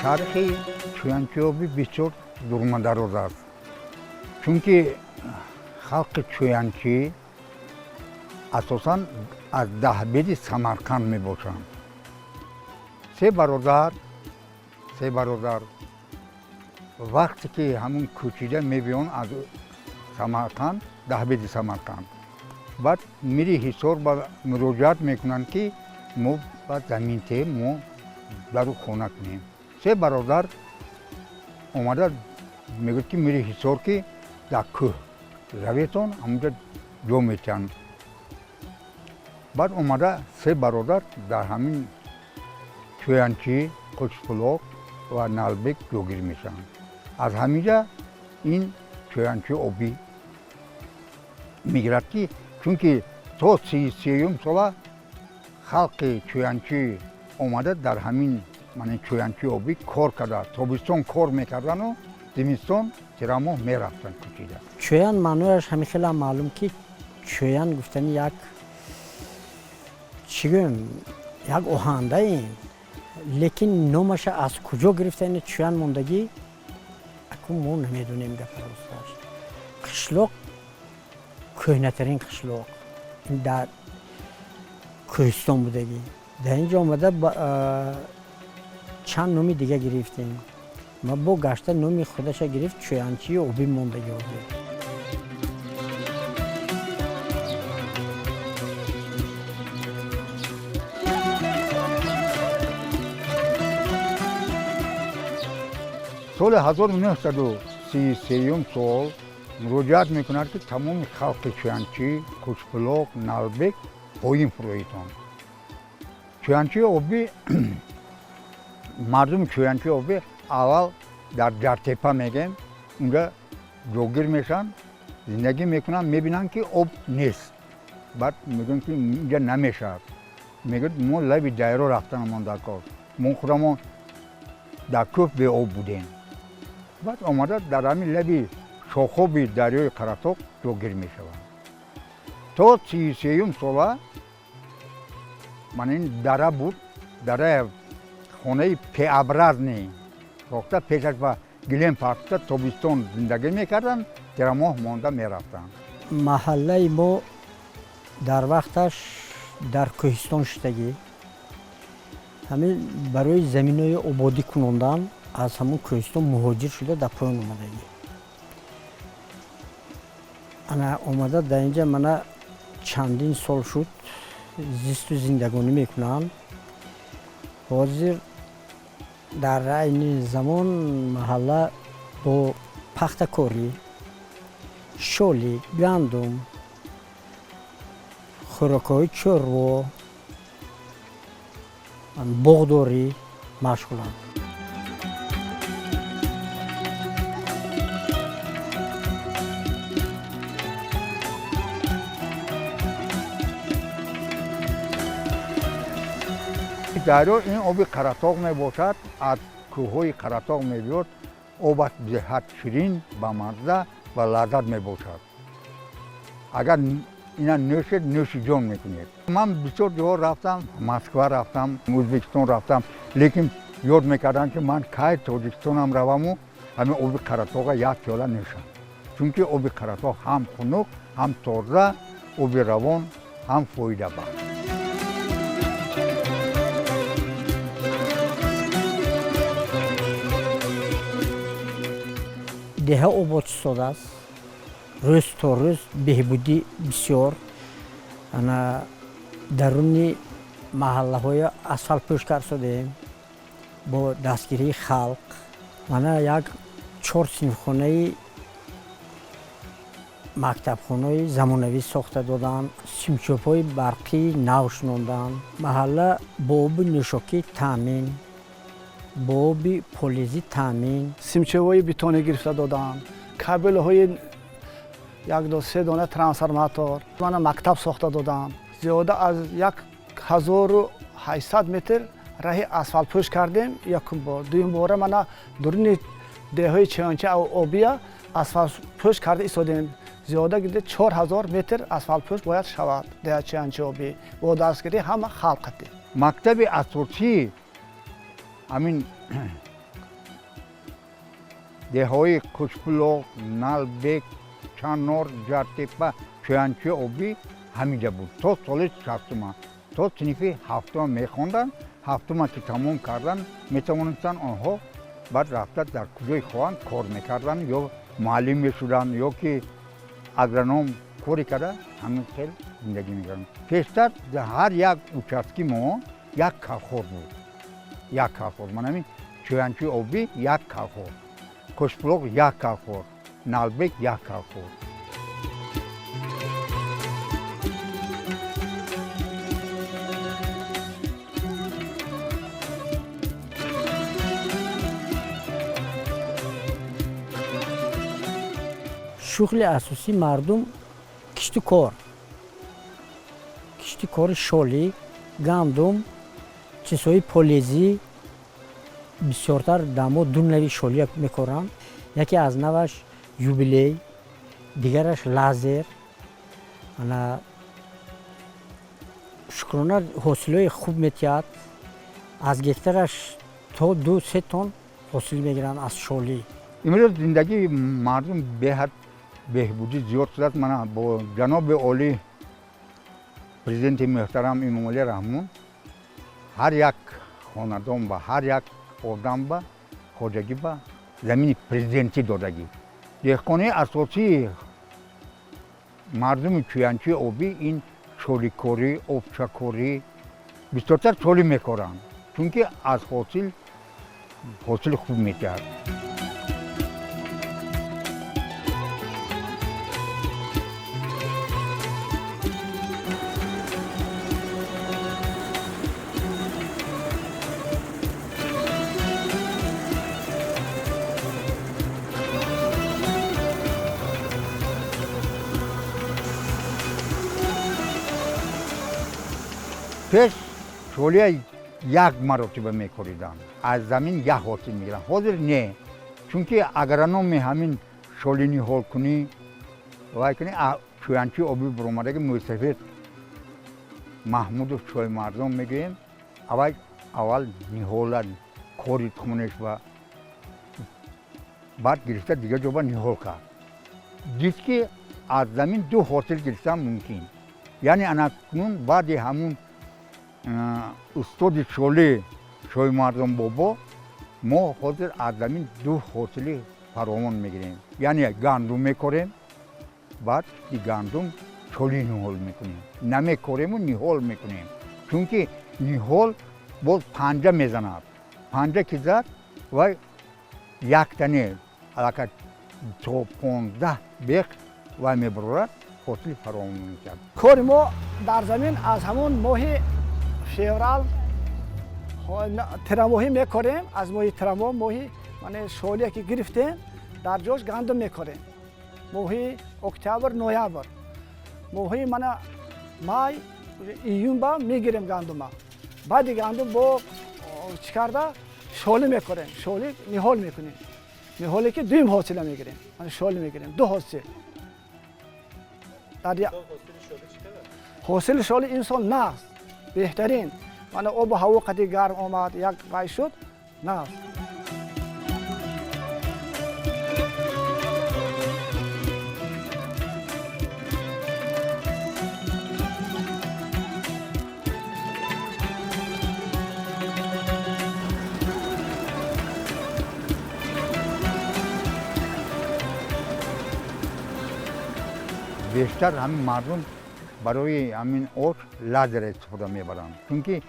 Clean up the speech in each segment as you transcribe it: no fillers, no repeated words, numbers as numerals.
tarixi Çuyançıobi birçok durumdaroz است. Çünkü halk Çuyançı asosan az Dahbedi Samarkand mi boşan. Se barozar vakti ki همون کوچیده میبیون از سمرقند دهبدی سمرقند بعد میری حسار با مراجعت میکنن که ما با زمین ته ما درو خونه کنیم سه برادر اومده میگه که میری حسار که در کوه رویتون همونجا جو میتن بعد اومده سه برادر در همین چویانچی کوچپلوک و نالبک جوگیر میشن از همینجا این چویانچی اوبی میگرد که چونکه تا 33 سال خلق چویانچی اومده در همین من چویانچی اوبی کار کرده تابستان کار میکردن و زمستان ترامو میرفتن کوچیده چویان معنیش همیشه معلوم که چویان گفتن یک چیگم یک اوهنده این لیکن نامش از کجا گرفتن چویان موندگی اکو ما نمیدونیم گفت قشلوق köhnetlerin qishloq در کوهستان بودگی در اینجا آمده چند نومی دیگه گرفتیم ما با گشته نومی خودش گرفت چویانچی اوبی موندگی بود سال 1933 سال مراجعت میکند که تمام خلق چویانچی، کوچپلوک، نالبک پایین فرویدن. چویانچی اوبی مردم چویانچی اوبی اول در جرتپه میگن اونجا جوگیر میشن زندگی میکنن میبینن که آب نیست بعد میگن که اینجا نمیشه میگن ما لبی دایره رفتنمون در کار ما خودمون در کوه به آب بودیم بعد آمده در همین لبی شاخوبی دریای قراتوق جوگیر می شود. تا 33 سال من این دره بود، دره خانه پیابرز نی. وقتا پیشش با گلیم پارکتا تابستان زندگی می کردن، در ماه مانده می رفتن. محله ما در وقتش در کوهستان شدگی همین برای زمینای آبادی کنندن از همون کوهستان مهاجر شده در پایین اومدگی. انا اومده در اینجا من چندین سال شد زیست و زندگانی میکنم حاضر در این زمان محله با پخت کاری شالی، گندم خوراکهای چروا باغداری مشغولم دریا این آب قراتاق می باشد از کوههای قراتاق می بیاد آب جهت شیرین با مزه و لذت می باشد اگر اینا نوشید نوش جان میکنید من بسیار جا رفتم مسکو رفتم ازبکستان رفتم لیکن یاد میکردن که من کی تاجیکستانم روم و همین آب قراتاق یک پیاله نوشم چون آب قراتاق هم خنک هم تازه آب روان هم فایده بخش ده آباد شده است روز تا روز بهبودی بسیار انا درونی محله های اسفالت پوشکار شده با دستگیری خلق من یک 4 صنفخانه مکتب خانه زمانوی ساخته دادن سیمچوب های برقی نو شنوندن محله با آب نوشاکی تامین با آب پلیزی تامین سیمچوب‌های بتونی گرفته دادن کابل های یک دو سه دانه ترانسفورماتور من مکتب ساخته دادم زیاده از 1800 متر راه اسفالت پوش کردیم یکم بار دوم بار من درون دههای چویانچی آبیا اسفالت پوش کرده ایستادیم زیاده گیده 4000 متر اسفالت پوش باید شود ده چویانچی آبی با دستگیری همه خلق کردیم مکتب اساسی همین دههای کشپلوغ، نالبک، چانور، جارتپا، چویانچی آبی همینجا بود تا سال 60. تا صنف هفتم میخوندن، هفتم که تمام کردن میتوانستن آنها بعد رفته در کجای خواهند کار میکردن یا معلم میشدن یا که اگرونوم کاری کرده همین خیلی زندگی میکردن. پیشتر در هر یک اوچاسکی ما یک کالخوز بود. یک کالخوز. من همین چویانچی آبی یک کالخوز. کشپلوغ یک کالخوز. نالبک یک کالخوز. شغل اساسی مردم کشت کار، کشت کار شالی، گندم، چیزهای پولیزی بسیارتر دما دو نوع شالی میکارن. یکی از نوش یوبیلی، دیگرش لازر. انا شکرانه حاصلای خوب میتیاد. از گفترش تا 2-3 تن حاصل میگیرن از شالی. امروز زندگی مردم بهبودی زیاد شد. من با جناب عالی پرزیدنت محترم امام علی رحمون هر یک خاندان و هر یک آدم با خواجگی با زمین پرزیدنتی دادگی. دهقانی اساسی مردم چویانچی آبی این شالیکاری، آبچکاری بیشتر شالی میکارن چون که از حاصل خوب میتیاد. پیش شالی یک مرتبه میکاریدن از زمین یک حاصل میگیرن. حاضر نه چون که اگرونوم همین شالی نهال کنی و کنی چویانچی آبی برآمده که موسفید محمود و چای مردم میگیم اول نهال کاری تخمونش و بعد گرفته دیگه جوبا نهال کرد. دید که از زمین 2 حاصل گرفتن ممکن. یعنی انا کنون بعد همون استاد شالی شای مردم بابا ما حاضر از زمین 2 حاصل فراوان میگیریم. یعنی گندم میکاریم بعد این گندم شالی نهال میکنیم. نمیکاریم و نهال میکنیم چون که نهال باز پنجه میزند. پنجه که زد و یک تنه علاقه تا 15 بیخ و میبرد حاصل فراوان میکرد. کار ما در زمین از همون ماه فوریه ترماهی میکاریم. از ماه ترماه ماهی من شالی که گرفتیم در جاش گندم میکاریم. ماهی اکتبر نوامبر ماهی من مای ایون با میگیریم گندم. بعد گندم با چی کرده شالی میکاریم. شالی نهال میکنیم. نهالی که 2 حاصل میگیریم. من شالی میگیریم 2 حاصل. حاصل شالی انسان نه بهترین. من آب و هوا قدی گرم آمد یک قای شد نه. بیشتر همین مردم برای همین آش لازر استفاده میبرند چون که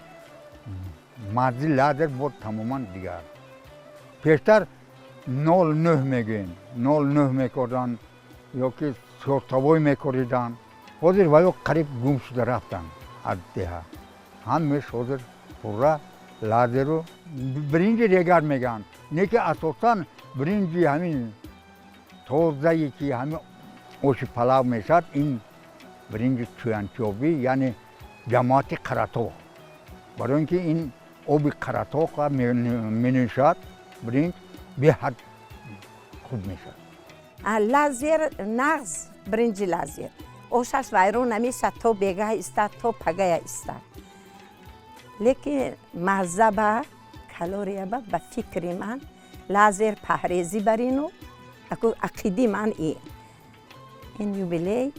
مرزی لازر بود تماما دیگر. پیشتر 09 میگن 09 میکردن یا که سرطوای میکردن. حاضر ولی قریب گم شده رفتن از ده. همش حاضر پورا لازر رو برنج ریگر میگن. نه که اساسا برنجی همین توزهی که همین اوش پلاو میشد این برنج چویانچی آبی یعنی جماعت قراتو. برای اینکه این آب قراتو که می نشد برنج به حد خوب میشد. لازر نغز برنج لازر اوشش وایرو نمیشد تو بگه استاد تو پگه استاد. لیکن مزه با کالری با فکر من لازر پهریزی برینو اکو عقیدی من این یوبیلی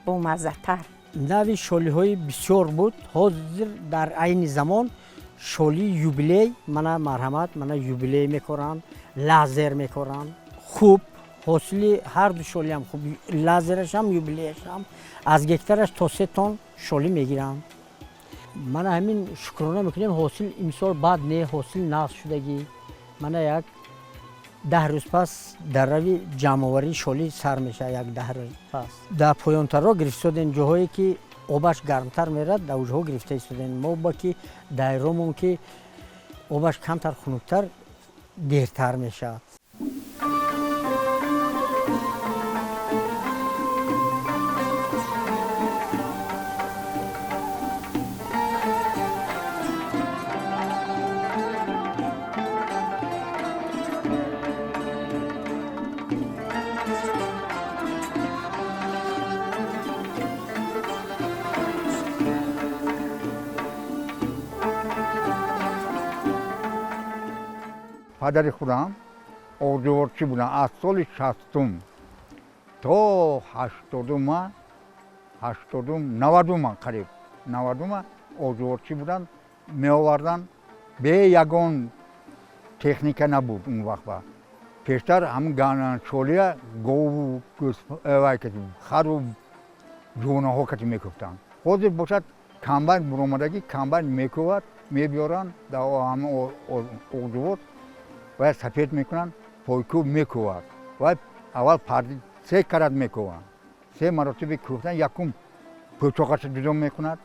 با مزه‌تر. نوی شالی های بسیار بود. حاضر در عین زمان شالی یوبیلی منه مرحمت منه یوبیلی میکنن، لازر میکنن. خوب حاصلی هر دو شالی هم خوب، لازرش هم یوبیلیش هم از گکترش تا 3 تن شالی میگیرم. من همین شکرانه میکنیم حاصل امسال بعد نه حاصل نقص شدگی. من یک 10 روز پس در روی جمع‌آوری شالی سر میشه. یک 10 روز پس در پایان‌تر را گرفته شدن جاهایی که آبش گرمتر میرد در اونجاها گرفته شدن. ما با که دایرمون که آبش کمتر خنک‌تر دیرتر میشه. پدر خودم آجورچی بودن از سال 60 تا 90 قریب 90 آجورچی بودن می آوردن. به یگان تکنیک نبود اون وقت. پیشتر هم شالی گاو خر و جونه ها کتی میکفتن. حاضر باشد کمبین برآمدگی کمبین میکوبد میبیارن در همه آجور و سفید میکنن پایکوب میکوبد و اول پرده 3 کرد میکوبن. 3 مرتبه کوفتن. یکم پوچاقش جدا میکند،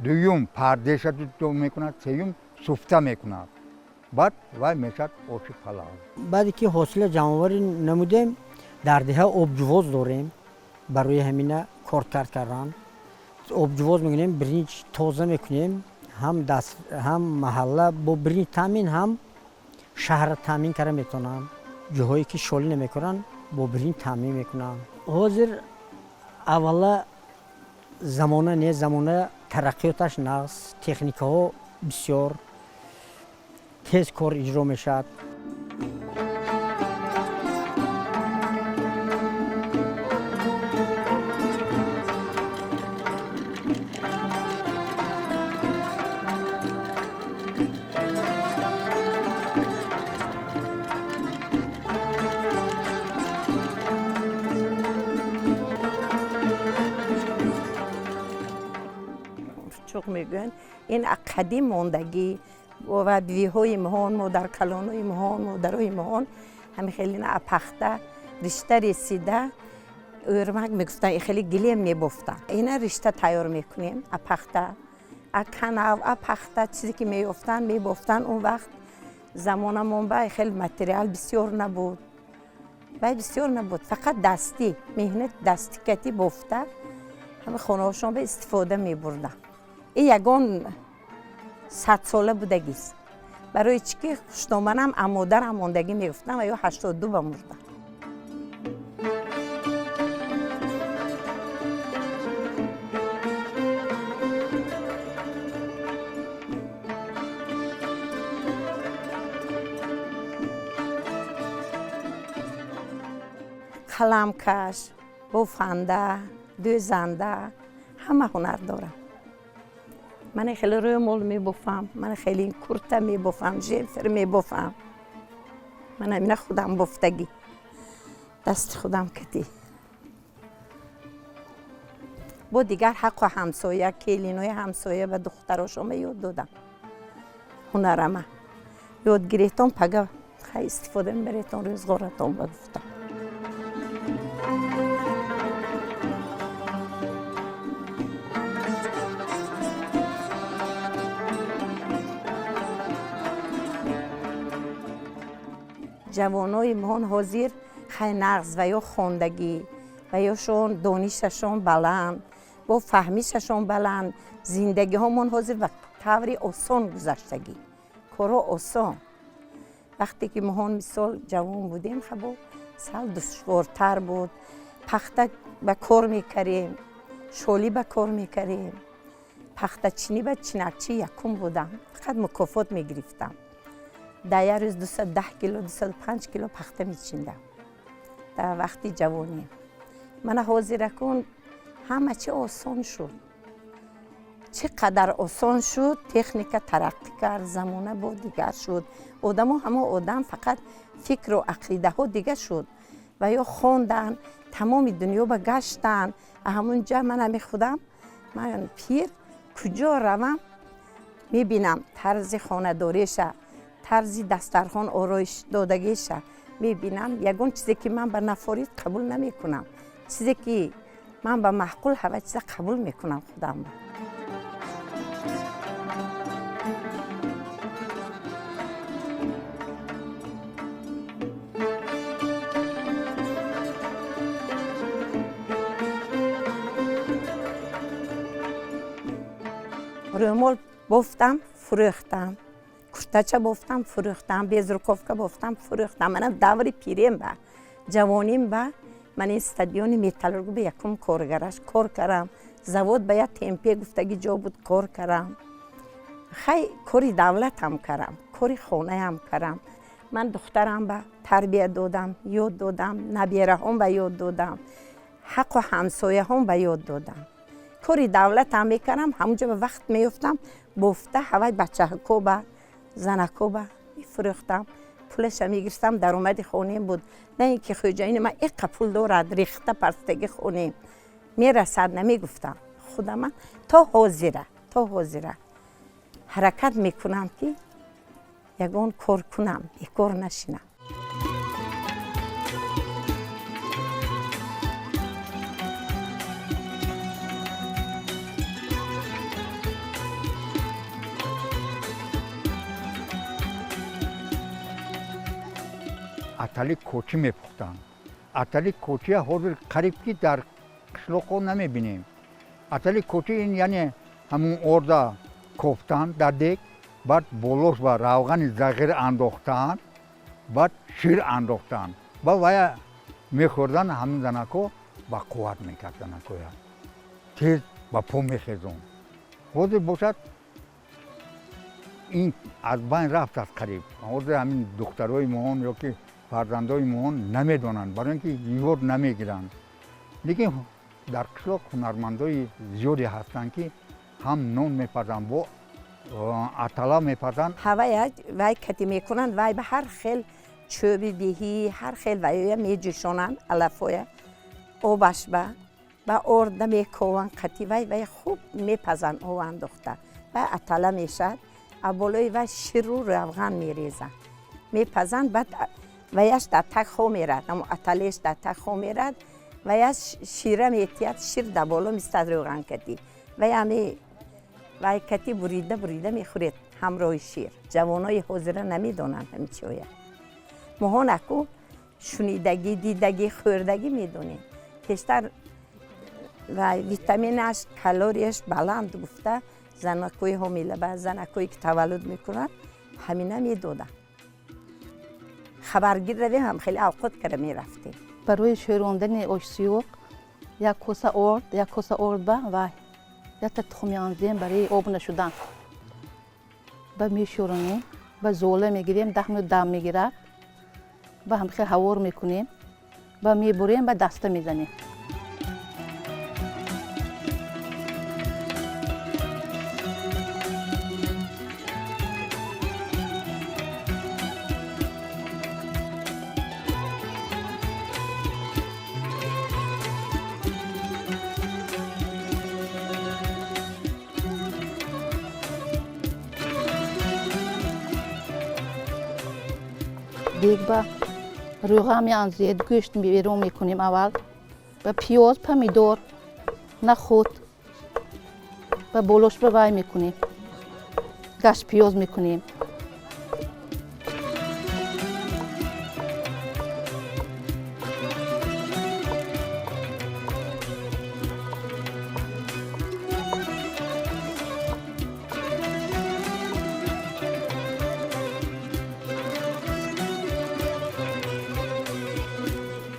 دوم پردهش جدا میکند، سوم سفته میکند. بعد و میشد آش پلاو. بعدی که حاصل جمع‌آوری نمودیم در ده آبجوز داریم برای همینه کار کردن. آبجوز میگیم برنج تازه میکنیم، هم محله با برنج تامین هم شهر تامین کرده میتونن. جاهایی که شالی نمیکنن با برنج تامین میکنن. حاضر اولا زمانه ترقیاتش نقص، تکنیک ها بسیار تیز کار اجرا میشد. چوق میگن این قدیم موندگی و بیوهای مهان مادر کلانوی مهان مادرای مهان همه خیلی نه اپخته رشته رسیده ارمک میگفتن خیلی گلیم میبافتن. اینا رشته تیار میکنیم اپخته اکناو اپخته چیزی که میبافتن اون وقت زمان منبع خیلی متریال بسیار نبود و بسیار نبود، فقط دستی مهنت دستی کتی بافته همه خانه‌هاشون به استفاده میبردن. این یگان 100 ساله بودگیست. برای چی که خوشنامنم امادرم ماندگی میگفتن و یا 82 بمردن. قلمکش، بافنده، دوزنده همه هنر دارم. من خیلی روی مول میبافم، من خیلی کرته میبافم، جنفر میبافم. من همین خودم بافتگی دست خودم کتی. با دیگر حق و همسایه کلینوی همسایه و دختراشم یاد دادم هنرمه یاد گرفتم پگه خیلی استفاده میبریتم روزگارتم بگفتم. جوانای مهان حاضر خیلی نغز و یا خواندگی و یا شون دانششون بلند با فهمیششون بلند زندگی همون حاضر و طوری آسان گذشتگی کارا آسان. وقتی که مهان مثال جوان بودیم خب سال دشوارتر بود. پخته به کار میکردیم، شالی به کار میکردیم، پخته چینی به چینکچی یکم بودم، فقط مکافات میگرفتم. در روز 210 کیلو 205 کیلو پخته میچیندم در وقتی جوانی. من حاضر کن همه چی آسان شد، چقدر آسان شد، تکنیک ترقی کرد، زمانه با دیگر شد، آدم ها همه آدم فقط فکر و عقیده ها دیگه شد و یا خوندن تمام دنیا با گشتن. همونجا من همی خودم من پیر کجا روم میبینم طرز خانه‌داریشه، طرز دسترخوان آرایش دادگیشه، میبینم یگون چیزی که من به نفارید قبول نمی کنم، چیزی که من به معقول همه چیز قبول میکنم خودم. رومال بافتم فروختم، کشتچه بافتم فروختم، بیزرکوفکا بافتم فروختم. من دور پیریم با جوانیم با من این استادیون متالورگ به یکم کارگرش کار کردم، زواد باید تمپی گفتگی جا بود کار کردم، خیلی کاری دولت هم کردم، کاری خانه هم کردم. من دخترم با تربیت دادم، یاد دادم، نبیره هم به یاد دادم، حق و همسایه هم به یاد دادم. کاری دولت هم میکردم، همونجا به وقت میفتم بفته هوای بچه ها با زنکو با میفروختم، پولش میگرستم، در اومد خونه بود. نه اینکه خوجاین من یک پول دارد ریخته پرستگی خونه میرسد نمیگفتم. خودم من تا حاضره حرکت میکنم که یگان کار کنم، بیکار نشینم. اتلی کوچی میپختن. اتلی کوچی حاضر قریب که در قشلاق نمیبینیم. اتلی کوچی این یعنی همون اردا کوفتن در دیگ، بعد بولوش با روغن زغیر انداختن، بعد شیر انداختن. با ویا میخوردن همون زنکو با قوت میکرد زنکویا. تیز با پو میخیزون. حاضر باشد این از بین رفت از قریب. حاضر همین دخترای مون یا که فرزندای مون نمیدونن، برای اینکه یاد نمیگیرن. لیکن در قشلاق هنرمندای زیادی هستن که هم نون میپزن با اتلا میپزن. هوای وای کتی میکنن، وای به هر خیل چوبی بیهی، هر خیل وای میجوشونن علفوی آبش با ارده میکوان کتی وای خوب میپزن او انداخته و اتلا میشد. ابولوی وای شیر رو روغن میریزن میپزن، بعد ویش در تک خو میرد، اما اتلیش در تک خو میرد ویش شیره میتید، شیر در بالا میستد روغن کتی وی کتی بریده میخورید همراه شیر. جوانای حاضره نمیدونن همین چیه. مهان اکو شنیدگی، دیدگی، خوردگی میدونیم. بیشتر و ویتامینش، کالریش بلند گفته زنکوی حامله با زنکوی که تولد میکنن همینه میدادن. خبرگیر روی هم خیلی اوقات کرده میرفتیم. برای شوراندن آش سیوق یک کاسه آرد و یک تخم زین برای آب نشدن با میشورانیم، با زوله میگیریم، 10 منوت دم میگیره، با هم خیلی هوار میکنیم، با میبریم، با دسته میزنیم. دیگ با روغن میانزید گوشت بیرون میکنیم اول، با پیاز، پمیدور، نخود، با بولوش بوای میکنیم، گشت پیاز میکنیم.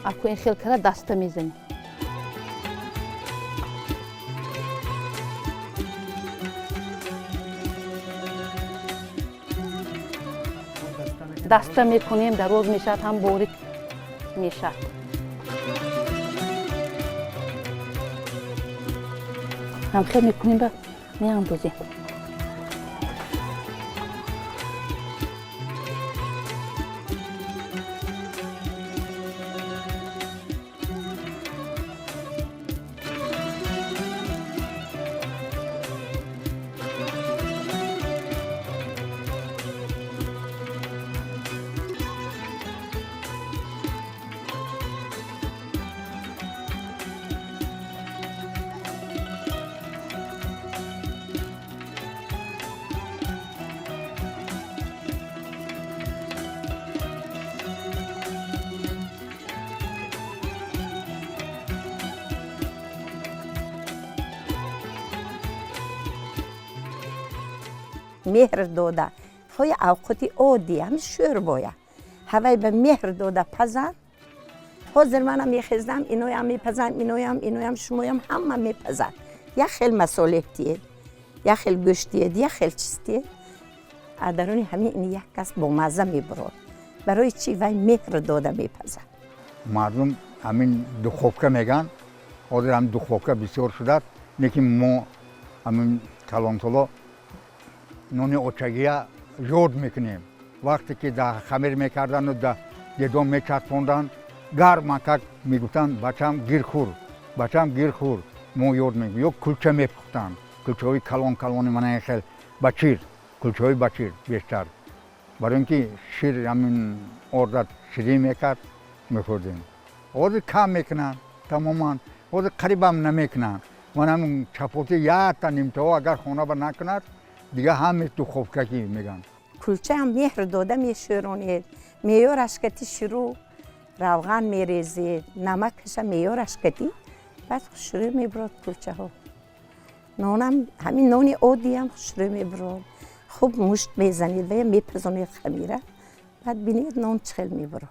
اکو این خیل کرده دسته میزنیم. دسته میکنیم در روز میشد هم باریک میشد. هم خیلی میکنیم به میاندازیم. مهر داده های اوقاتی عادی هم شور باید هوای به مهر داده پزن حاضر منم میخیزم اینوی هم میپزن اینوی هم شموی هم همه میپزن یک خیل مسئولیتیه یک خیل گوشتیه یک خیل چیستیه ادرونی همین این یک کس با مزه میبرد برای چی وای مهر داده میپزن مردم همین دخوفکه میگن حاضر هم دخوفکه بسیار شده لیکن ما همین کلانتولا نون اوچگیه یاد میکنیم وقتی که در خمیر میکردن و در گدام میچسبوندن گرم کرد میگفتن بچم گیر خور ما یاد میگیم یا کلچه میپختن کلچه های کلان من خیلی بچیر کلچه های بچیر بیشتر برای اینکه شیر همین اردت شیرین میکرد میخوردیم حاضر کم میکنن تماما حاضر قریب هم نمیکنن من همون چپاتی یک تا نیمتا اگر خونه بر نکند دیگه همه تو خوفککی میگن کلچه هم مهر داده میشورونید میارش کتی شروع روغن میریزید نمکش هم میارش کتی بعد شروع میبرد کلچه ها نانم همین نانی عادی هم شروع میبرد خوب مشت میزنید و میپزونید خمیره بعد بینید نان چخل میبرد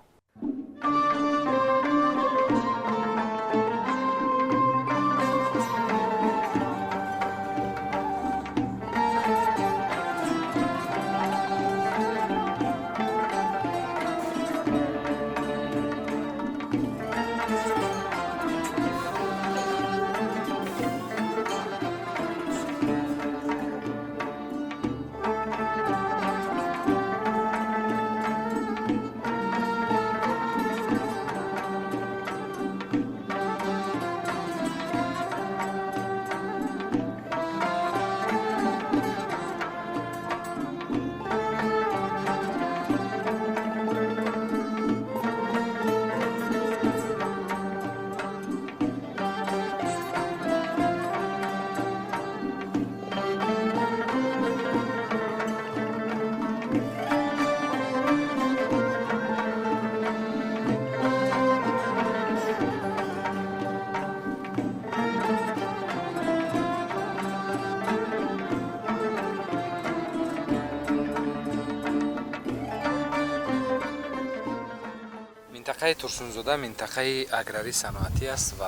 منطقه ترسونزاده منطقه اگراری صنعتی است و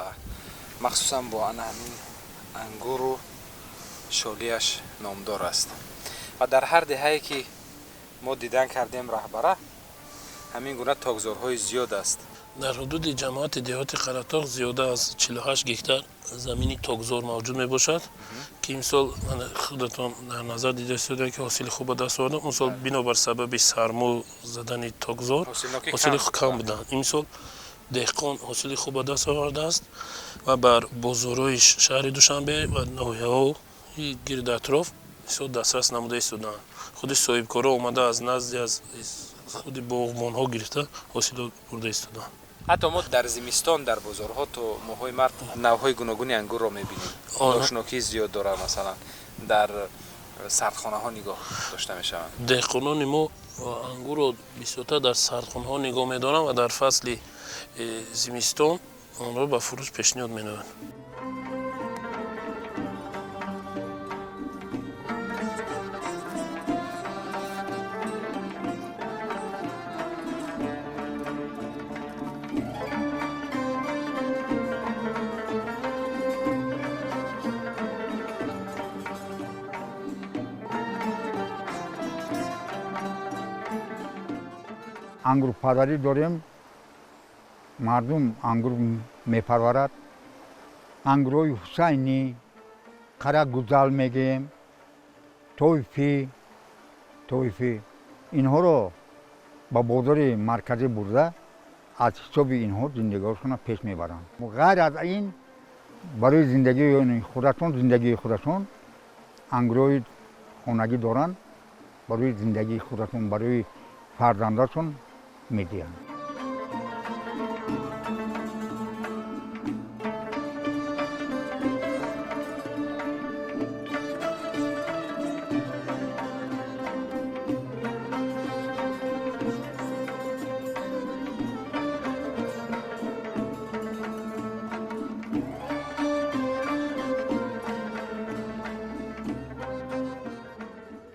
مخصوصا با همین انگور و شالیش نامدار است و در هر دهه‌ای که ما دیدن کردیم رهبره همین گونه تاگزارهای زیاد است. در حدود جماعت دهات قراتاق زیاده از 48 گکتار زمینی تاگزار موجود می باشد که امسال خودتان در نظر دیده شده که حاصل خوب دست آورده. اون سال بنابر سبب سرما زدن تاگزار حاصل کم بودن. امسال دهقان حاصل خوب دست آورده است و بر بازارهای شهر دوشنبه و ناحیه‌ها گرد اطراف دسترس نموده ایستادند. خود صاحبکارا اومده از نزد از خود باغبان‌ها گرفته حاصل برده ایستادند. حتی ما در زمستان در بازارها تو ماهای مرد نوهای گوناگون انگور را می‌بینیم. داشناکی زیاد داره. مثلا در سردخانه ها نگاه داشته میشوند. دهقانان ما انگور را بسیار در سردخانه ها نگاه می‌دارند و در فصل زمستان آن را به فروش پیشنهاد می‌نهند. انگور پروری داریم. مردم انگور میپرورد. انگورای حسینی، قره گوزل میگیم، تویفی اینها رو با بازار مرکزی برده از حساب اینها زندگیشون پیش میبرند. غیر از این برای زندگی خودشون انگورای خانگی دارن، برای زندگی خودشون، برای فرزنداشون میدهند.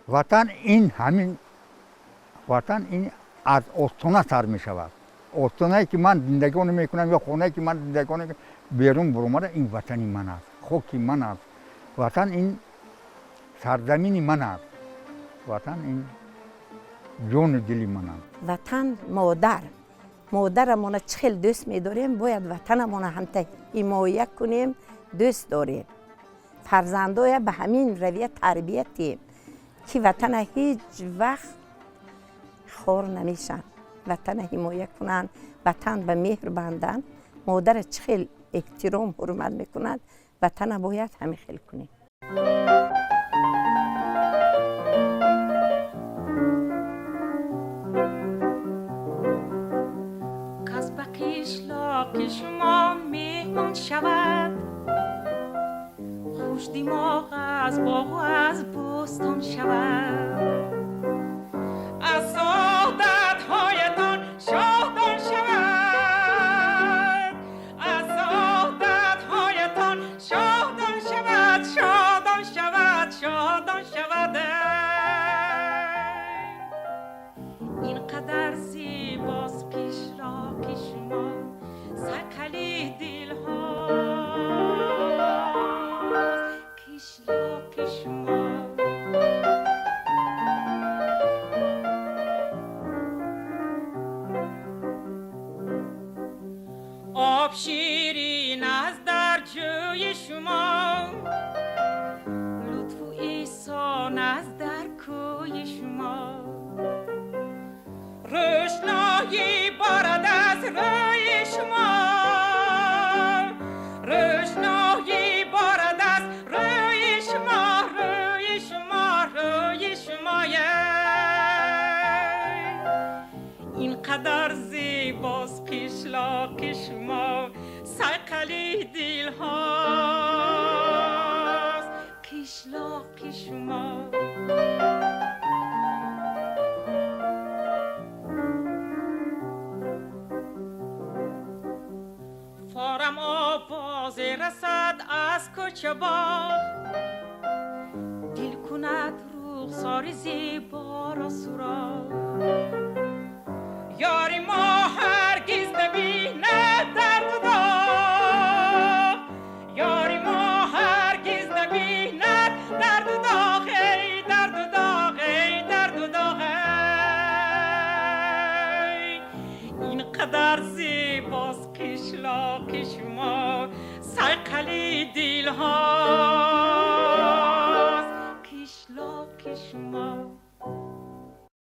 وطن این از استانه سر می شود. استانه‌ای که من زندگی میکنم یا خانه‌ای که من زندگی میکنم بیرون برومده این وطنی من است، خاکی من است. وطن این سرزمینی من است. وطن این جون و دلی من است. وطن مادرمون چخیل دوست می‌داریم، باید وطنمون هم حمایت کنیم، دوست داریم. فرزندای به همین رویه تربیتیم که وطن هیچ وقت خور نمیشن، وطن حمایت کنن، وطن به مهر بندن. مادر چخیل احترام حرمت میکنند، وطن باید همین خیل کنیم. کس به قشلاق شما مهمان شود، خوش دماغ از باغ و از بستان شود، از سعادت هایتان شادان شود، از سعادت هایتان شادان شود، شادان شود، شادان شود. اینقدر زیباست قشلاق شما، سکلی دل ها قشلاق شما. آب شیرین از در جوی شما، لطف و احسان از در کوی شما، روشنایی بارد از روی شما، روشنایی بارد از روی شما، روی شما، روی شما. اینقدر زیباست قشلاق شما، سقلی دل هاست قشلاق شما. فارم آواز رسد از کوچه باغ، دل کند رخسار زیبا را سراغ. یاری ما هرگز نبیند درد و داغ، یاری ما هرگز نبیند درد و داغ، ای درد و داغ، ای درد و داغ. اینقدر زیباست قشلاق شما، سقلی دل هاست قشلاق شما.